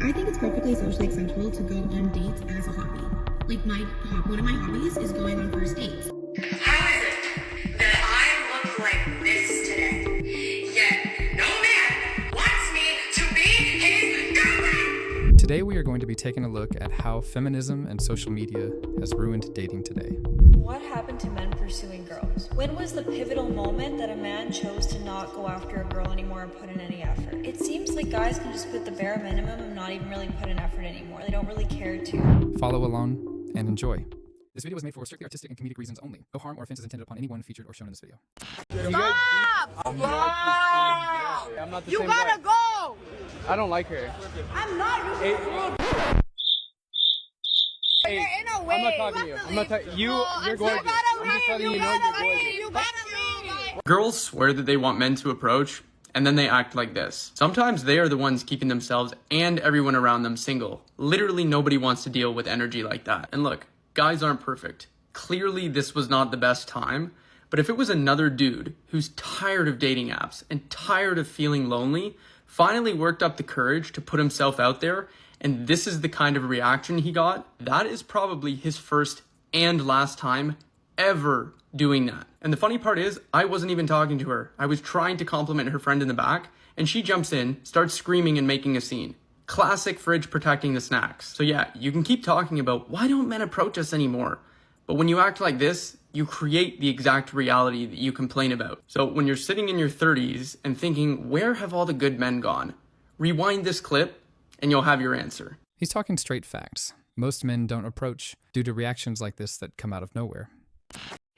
I think it's perfectly socially acceptable to go on dates as a hobby. Like one of my hobbies is going on first dates. How is it that I look like this today, yet no man wants me to be his girlfriend? Today we are going to be taking a look at how feminism and social media has ruined dating today. What happened to men pursuing girls? When was the pivotal moment that a man chose to not go after a girl anymore and put in any effort? It seems like guys can just put the bare minimum and not even really put in effort anymore. They don't really care to. Follow along and enjoy. This video was made for strictly artistic and comedic reasons only. No harm or offense is intended upon anyone featured or shown in this video. Stop! Stop! You gotta go! I don't like her. I'm not. You're in a way. I'm not talking to you. I'm not talking. You're gorgeous. I'm just letting you know you're gorgeous. You gotta leave. Girls swear that they want men to approach, and then they act like this. Sometimes they are the ones keeping themselves and everyone around them single. Literally nobody wants to deal with energy like that. And look, guys aren't perfect. Clearly this was not the best time, but if it was another dude who's tired of dating apps and tired of feeling lonely, finally worked up the courage to put himself out there, and this is the kind of reaction he got, that is probably his first and last time ever doing that. And the funny part is, I wasn't even talking to her. I was trying to compliment her friend in the back, and she jumps in, starts screaming and making a scene. Classic fridge protecting the snacks. So yeah, you can keep talking about why don't men approach us anymore? But when you act like this, you create the exact reality that you complain about. So when you're sitting in your 30s and thinking, where have all the good men gone? Rewind this clip and you'll have your answer. He's talking straight facts. Most men don't approach due to reactions like this that come out of nowhere.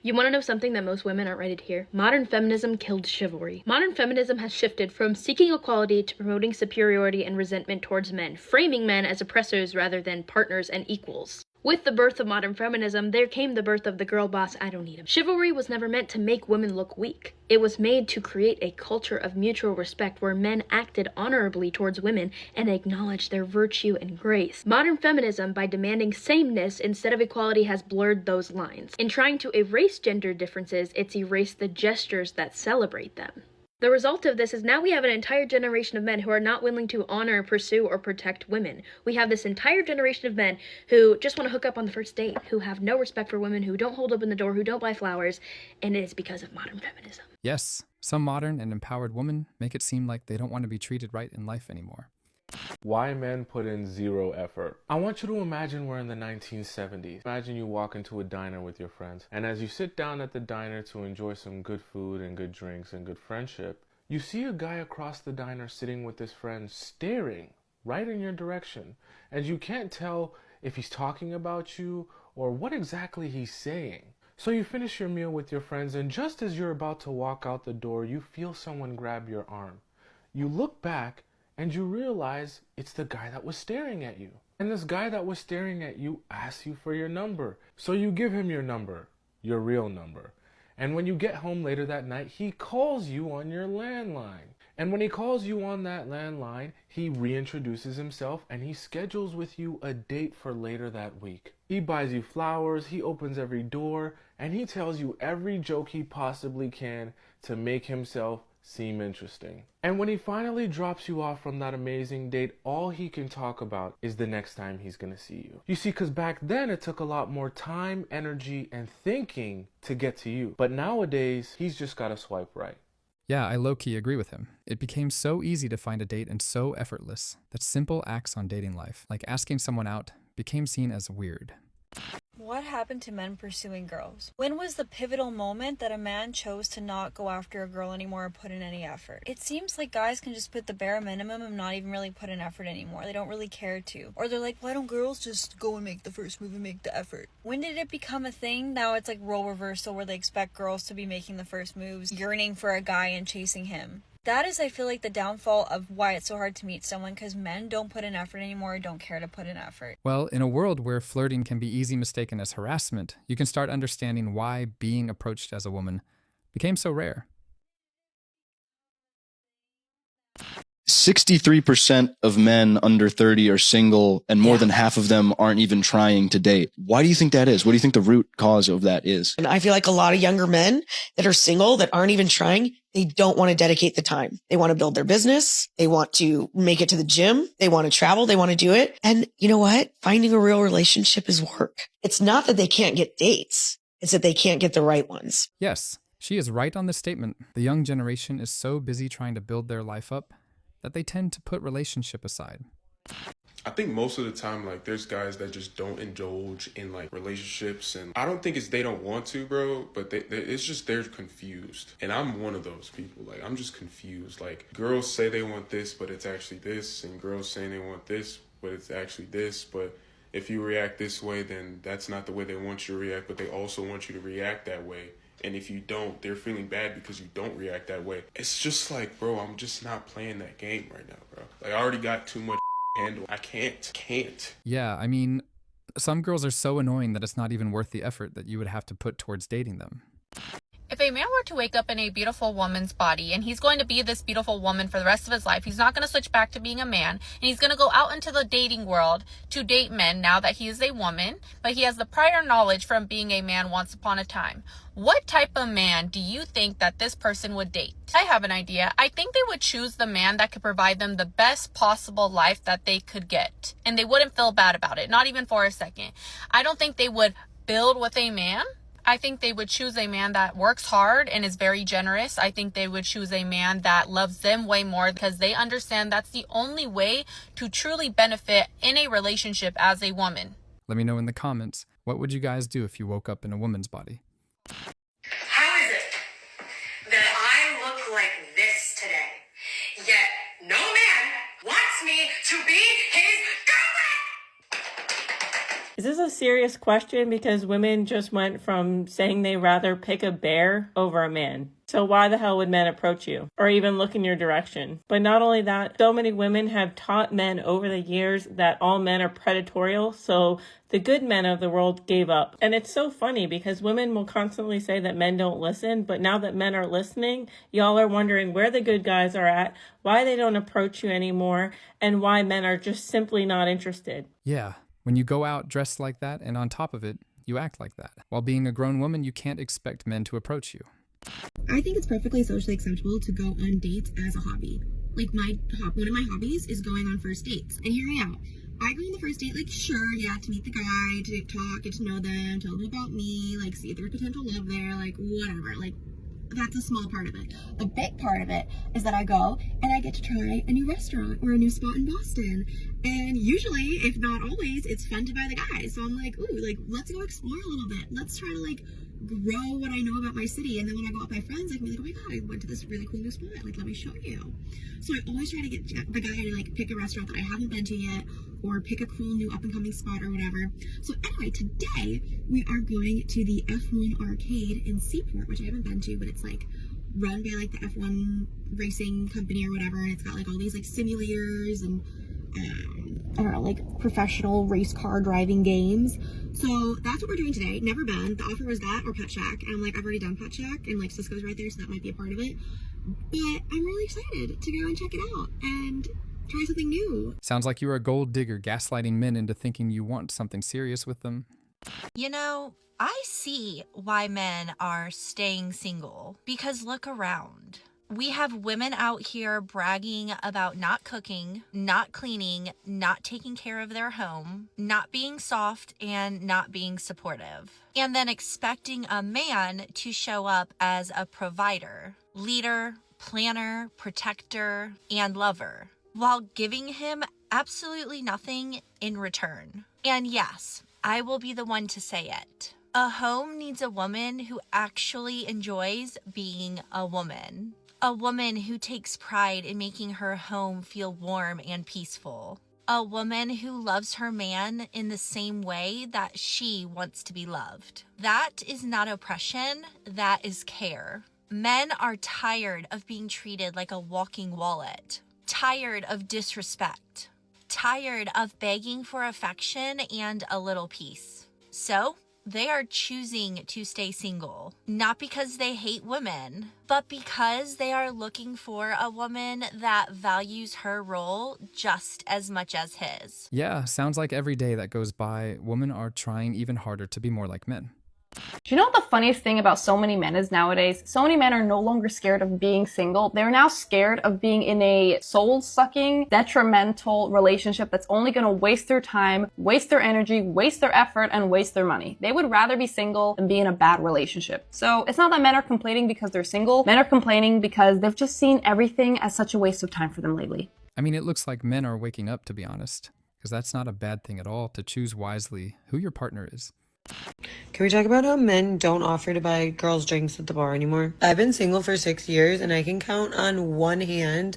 You want to know something that most women aren't ready to hear? Modern feminism killed chivalry. Modern feminism has shifted from seeking equality to promoting superiority and resentment towards men, framing men as oppressors rather than partners and equals. With the birth of modern feminism, there came the birth of the girl boss, I don't need him. Chivalry was never meant to make women look weak. It was made to create a culture of mutual respect where men acted honorably towards women and acknowledged their virtue and grace. Modern feminism, by demanding sameness instead of equality, has blurred those lines. In trying to erase gender differences, it's erased the gestures that celebrate them. The result of this is now we have an entire generation of men who are not willing to honor, pursue, or protect women. We have this entire generation of men who just want to hook up on the first date, who have no respect for women, who don't hold open the door, who don't buy flowers, and it is because of modern feminism. Yes, some modern and empowered women make it seem like they don't want to be treated right in life anymore. Why men put in zero effort? I want you to imagine we're in the 1970s. Imagine you walk into a diner with your friends, and as you sit down at the diner to enjoy some good food and good drinks and good friendship, you see a guy across the diner sitting with his friend staring right in your direction, and you can't tell if he's talking about you or what exactly he's saying. So you finish your meal with your friends, and just as you're about to walk out the door, you feel someone grab your arm. You look back and you realize it's the guy that was staring at you. And this guy that was staring at you asks you for your number. So you give him your number, your real number. And when you get home later that night, he calls you on your landline. And when he calls you on that landline, he reintroduces himself and he schedules with you a date for later that week. He buys you flowers, he opens every door, and he tells you every joke he possibly can to make himself seem interesting. And when he finally drops you off from that amazing date, all he can talk about is the next time he's gonna see you. You see, because back then it took a lot more time, energy, and thinking to get to you. But nowadays, he's just gotta swipe right. Yeah, I low-key agree with him. It became so easy to find a date and so effortless that simple acts on dating life, like asking someone out, became seen as weird. What happened to men pursuing girls? When was the pivotal moment that a man chose to not go after a girl anymore or put in any effort? It seems like guys can just put the bare minimum and not even really put in effort anymore. They don't really care to. Or they're like, why don't girls just go and make the first move and make the effort? When did it become a thing? Now it's like role reversal where they expect girls to be making the first moves, yearning for a guy and chasing him. That is, I feel like, the downfall of why it's so hard to meet someone, because men don't put in effort anymore or don't care to put in effort. Well, in a world where flirting can be easily mistaken as harassment, you can start understanding why being approached as a woman became so rare. 63% of men under 30 are single, and more than half of them aren't even trying to date. Why do you think that is? What do you think the root cause of that is? And I feel like a lot of younger men that are single, that aren't even trying, They don't want to dedicate the time. They want to build their business. They want to make it to the gym. They want to travel. They want to do it. And you know what? Finding a real relationship is work. It's not that they can't get dates. It's that they can't get the right ones. Yes, she is right on this statement. The young generation is so busy trying to build their life up that they tend to put relationship aside. I think most of the time, like, there's guys that just don't indulge in, like, relationships. And I don't think it's they don't want to, bro, but it's just they're confused. And I'm one of those people. Like, I'm just confused. Like, girls say they want this, but it's actually this. And girls saying they want this, but it's actually this. But if you react this way, then that's not the way they want you to react. But they also want you to react that way. And if you don't, they're feeling bad because you don't react that way. It's just like, bro, I'm just not playing that game right now, bro. Like, I already got too much handle. I can't. Yeah, I mean, some girls are so annoying that it's not even worth the effort that you would have to put towards dating them. If a man were to wake up in a beautiful woman's body and he's going to be this beautiful woman for the rest of his life, he's not going to switch back to being a man, and he's going to go out into the dating world to date men now that he is a woman, but he has the prior knowledge from being a man once upon a time. What type of man do you think that this person would date? I have an idea. I think they would choose the man that could provide them the best possible life that they could get, and they wouldn't feel bad about it, not even for a second. I don't think they would build with a man. I think they would choose a man that works hard and is very generous. I think they would choose a man that loves them way more because they understand that's the only way to truly benefit in a relationship as a woman. Let me know in the comments, what would you guys do if you woke up in a woman's body? How is it that I look like this today, yet no man wants me to be his girlfriend? Is this a serious question? Because women just went from saying they rather pick a bear over a man. So why the hell would men approach you or even look in your direction? But not only that, so many women have taught men over the years that all men are predatorial, so the good men of the world gave up. And it's so funny because women will constantly say that men don't listen, but now that men are listening, y'all are wondering where the good guys are at, why they don't approach you anymore, and why men are just simply not interested. Yeah, when you go out dressed like that and on top of it, you act like that. While being a grown woman, you can't expect men to approach you. I think it's perfectly socially acceptable to go on dates as a hobby. Like one of my hobbies is going on first dates. And here I am. I go on the first date, like, sure, yeah, to meet the guy, to talk, get to know them, tell them about me, like, see if there's potential love there, like, whatever. Like, that's a small part of it. The big part of it is that I go and I get to try a new restaurant or a new spot in Boston. And usually, if not always, it's fun to buy the guy. So I'm like, ooh, like, let's go explore a little bit. Let's try to, like, grow what I know about my city. And then when I go out with my friends, I can be like, oh my god, I went to this really cool new spot. Like, let me show you. So I always try to get the guy to, like, pick a restaurant that I haven't been to yet, or pick a cool new up-and-coming spot or whatever. So anyway, today we are going to the F1 arcade in Seaport, which I haven't been to, but it's like run by like the F1 racing company or whatever, and it's got like all these like simulators and I don't know, like professional race car driving games. So that's what we're doing today. Never been. The offer was that or Pet Shack, and I'm like, I've already done Pet Shack, and like Cisco's right there, so that might be a part of it. But I'm really excited to go and check it out and try something new. Sounds like you're a gold digger gaslighting men into thinking you want something serious with them. You know, I see why men are staying single, because look around. We have women out here bragging about not cooking, not cleaning, not taking care of their home, not being soft, and not being supportive. And then expecting a man to show up as a provider, leader, planner, protector, and lover, while giving him absolutely nothing in return. And yes, I will be the one to say it. A home needs a woman who actually enjoys being a woman. A woman who takes pride in making her home feel warm and peaceful. A woman who loves her man in the same way that she wants to be loved. That is not oppression, that is care. Men are tired of being treated like a walking wallet. Tired of disrespect. Tired of begging for affection and a little peace. So, they are choosing to stay single, not because they hate women, but because they are looking for a woman that values her role just as much as his. Yeah, sounds like every day that goes by, women are trying even harder to be more like men. Do you know what the funniest thing about so many men is nowadays? So many men are no longer scared of being single. They're now scared of being in a soul-sucking, detrimental relationship that's only going to waste their time, waste their energy, waste their effort, and waste their money. They would rather be single than be in a bad relationship. So it's not that men are complaining because they're single. Men are complaining because they've just seen everything as such a waste of time for them lately. I mean, it looks like men are waking up, to be honest, because that's not a bad thing at all to choose wisely who your partner is. Can we talk about how men don't offer to buy girls drinks at the bar anymore? I've been single for 6 years and I can count on one hand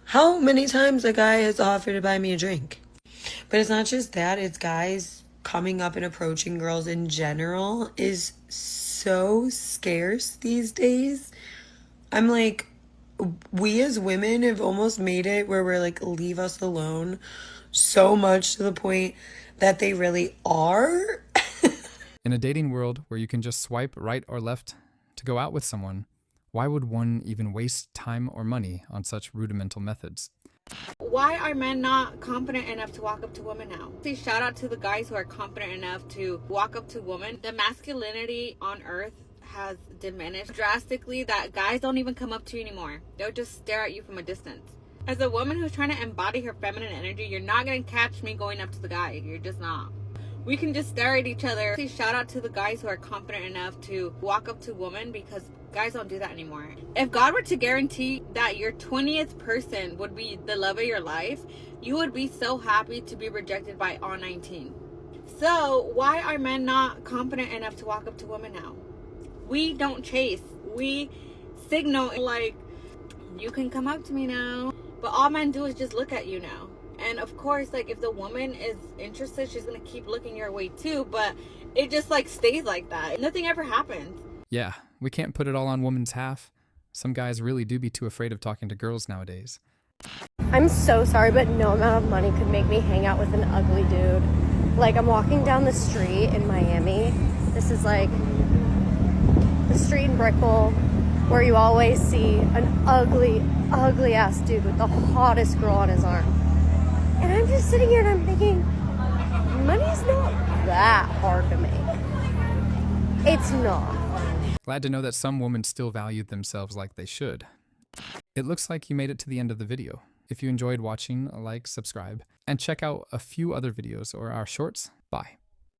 how many times a guy has offered to buy me a drink. But it's not just that, it's guys coming up and approaching girls in general is so scarce these days. I'm like, we as women have almost made it where we're like, leave us alone, so much to the point that they really are. In a dating world where you can just swipe right or left to go out with someone, why would one even waste time or money on such rudimental methods? Why are men not confident enough to walk up to women now? Say shout out to the guys who are confident enough to walk up to women. The masculinity on earth has diminished drastically that guys don't even come up to you anymore. They'll just stare at you from a distance. As a woman who's trying to embody her feminine energy, you're not going to catch me going up to the guy. You're just not. We can just stare at each other. Say shout out to the guys who are confident enough to walk up to women because guys don't do that anymore. If God were to guarantee that your 20th person would be the love of your life, you would be so happy to be rejected by all 19. So why are men not confident enough to walk up to women now? We don't chase. We signal like, you can come up to me now. But all men do is just look at you now. And of course, like, if the woman is interested, she's gonna keep looking your way too, but it just like stays like that. Nothing ever happens. Yeah, we can't put it all on woman's half. Some guys really do be too afraid of talking to girls nowadays. I'm so sorry, but no amount of money could make me hang out with an ugly dude. Like, I'm walking down the street in Miami. This is like the street in Brickell where you always see an ugly, ugly ass dude with the hottest girl on his arm. And I'm just sitting here and I'm thinking, money's not that hard to make. It's not. Glad to know that some women still value themselves like they should. It looks like you made it to the end of the video. If you enjoyed watching, like, subscribe, and check out a few other videos or our shorts. Bye.